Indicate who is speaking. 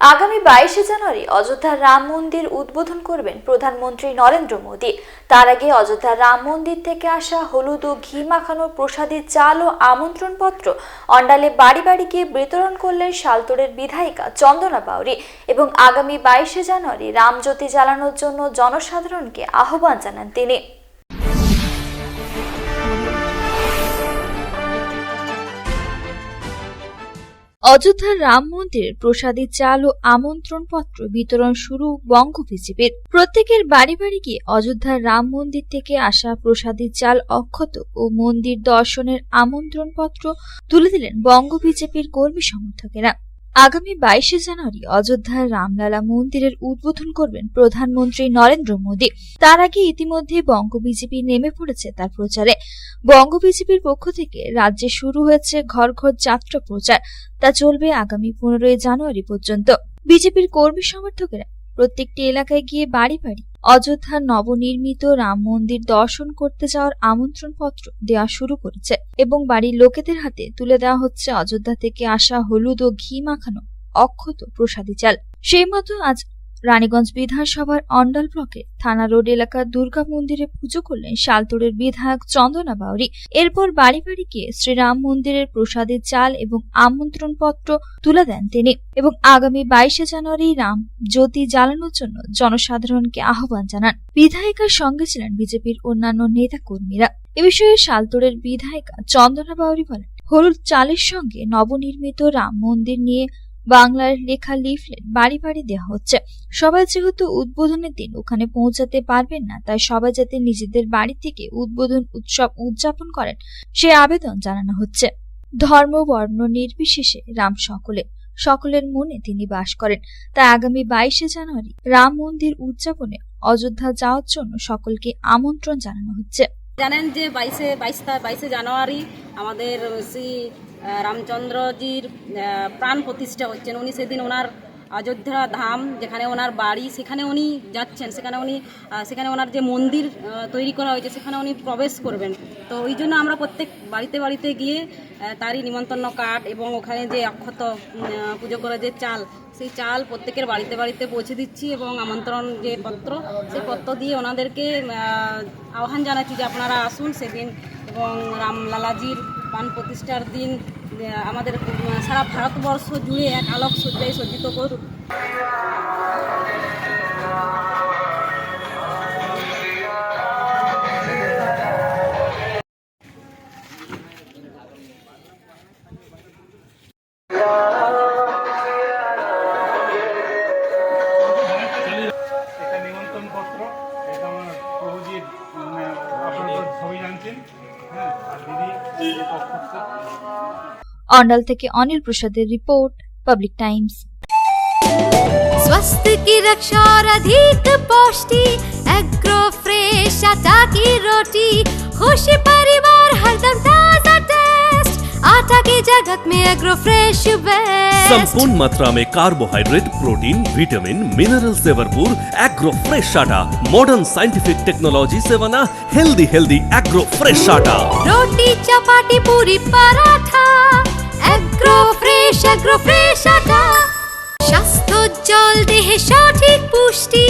Speaker 1: আগামী 22 জানুয়ারি অযোধ্যার রাম মন্দির উদ্বোধন করবেন প্রধানমন্ত্রী নরেন্দ্র মোদী। তার আগে অযোধ্যার রাম মন্দির থেকে আসা হলুদ ও ঘি মাখানো প্রসাদী চাল ও আমন্ত্রণপত্র অন্ডালে বাড়ি বাড়ি গিয়ে বিতরণ করলেন শালতোড়ের বিধায়িকা চন্দনা বাউরি এবং আগামী 22 জানুয়ারি রামজ্যোতি জ্বালানোর জন্য জনসাধারণকে আহ্বান জানান তিনি। অযোধ্যার রাম মন্দিরের প্রসাদী চাল ও আমন্ত্রণপত্র বিতরণ শুরু বঙ্গ বিজেপির। প্রত্যেকের বাড়ি বাড়ি গিয়ে অযোধ্যার রাম মন্দির থেকে আসা প্রসাদী চাল, অক্ষত ও মন্দির দর্শনের আমন্ত্রণপত্র তুলে দিলেন বঙ্গ বিজেপির কর্মী সমর্থকেরা। আগামী 22 জানুয়ারি অযোধ্যার রামলালা মন্দিরের উদ্বোধন করবেন প্রধানমন্ত্রী নরেন্দ্র মোদী। তার আগে ইতিমধ্যে বঙ্গ বিজেপি নেমে পড়েছে তার প্রচারে। বঙ্গ বিজেপির পক্ষ থেকে রাজ্যে শুরু হয়েছে ঘর ঘর যাত্রা প্রচার। তা চলবে আগামী 15 জানুয়ারি পর্যন্ত। বিজেপির কর্মী সমর্থকেরা প্রত্যেকটি এলাকায় গিয়ে বাড়ি বাড়ি অযোধ্যার নবনির্মিত রাম মন্দির দর্শন করতে যাওয়ার আমন্ত্রণপত্র দেওয়া শুরু করেছে এবং বাড়ির লোকেদের হাতে তুলে দেওয়া হচ্ছে অযোধ্যা থেকে আসা হলুদ ও ঘি মাখানো অক্ষত প্রসাদী চাল। সেই মতো আজ রানীগঞ্জ বিধানসভার অন্ডাল ব্লকের থানা রোড এলাকার দুর্গা মন্দিরে পুজো করলেন শালতোড়ের বিধায়ক চন্দনা বাউরি। এরপর বাড়ি বাড়ি গিয়ে শ্রীরাম মন্দিরের প্রসাদী চাল এবং আমন্ত্রণপত্র তুলে দেন তিনি এবং আগামী 22 জানুয়ারি রাম জ্যোতি জ্বালানোর জন্য জনসাধারণকে আহ্বান জানান। বিধায়িকার সঙ্গে ছিলেন বিজেপির অন্যান্য নেতা কর্মীরা। এ বিষয়ে শালতোড়ের বিধায়িকা চন্দনা বাউরি বলেন, হলুদ চালের সঙ্গে নবনির্মিত রাম মন্দির নিয়ে বাংলার লেখা লিফলেট বাড়ি বাড়ি দেওয়া হচ্ছে। সবাই যেহেতু উদ্বোধনের দিন ওখানে পৌঁছাতে পারবেন না, তাই সবাই যাতে নিজেদের বাড়ি থেকে উদ্বোধন উৎসব উদযাপন করেন সে আবেদন জানানো হচ্ছে। ধর্ম বর্ণ নির্বিশেষে রাম সকলের মনে তিনি বাস করেন। তাই আগামী 22 জানুয়ারি রাম মন্দির উদযাপনে অযোধ্যা যাওয়ার জন্য সকলকে আমন্ত্রণ জানানো হচ্ছে।
Speaker 2: জানেন যে 22 জানুয়ারি আমাদের শ্রী রামচন্দ্রজির প্রাণ প্রতিষ্ঠা হচ্ছেন। উনি সেদিন ওনার অযোধ্যা ধাম যেখানে ওনার বাড়ি সেখানে উনি যাচ্ছেন, সেখানে ওনার যে মন্দির তৈরি করা হয়েছে সেখানে উনি প্রবেশ করবেন। তো ওই জন্য আমরা প্রত্যেক বাড়িতে বাড়িতে গিয়ে তারই নিমন্ত্রণ কার্ড এবং ওখানে যে অক্ষত পুজো করে যে চাল, সেই চাল প্রত্যেকের বাড়িতে বাড়িতে পৌঁছে দিচ্ছি এবং আমন্ত্রণ যে পত্র, সেই পত্র দিয়ে ওনাদেরকে আহ্বান জানাচ্ছি যে আপনারা আসুন সেদিন এবং রামলালাজির প্রাণ প্রতিষ্ঠার দিন আমাদের সারা ভারতবর্ষ জুড়ে এক আলোক সজ্জায় সজ্জিত করুন।
Speaker 3: নিমন্ত্রণ পত্র এটা আমার প্রভুজির আপনারা সবাই জানছেন। হ্যাঁ, আর দিদি
Speaker 1: অন্ডাল থেকে অনিল প্রসাদের রিপোর্ট, পাবলিক टाइम्स।
Speaker 4: स्वास्थ्य की रक्षा और अधिक पौष्टि एग्रो फ्रेश आटा की रोटी, खुशी परिवार हरदम ताजा टेस्ट, आटा की जगत में एग्रो फ्रेश बेस्ट।
Speaker 5: संपूर्ण मात्रा में कार्बोहाइड्रेट, प्रोटीन, विटामिन, मिनरल से भरपूर एग्रो फ्रेश आटा मॉडर्न साइंटिफिक टेक्नोलॉजी से बना हेल्दी एग्रो फ्रेश आटा।
Speaker 4: रोटी चपाटी पूरी पराठा एग्रो फ्रेश आटा। স্বাস্থ্যোজ্জ্বল দেহে সঠিক পুষ্টি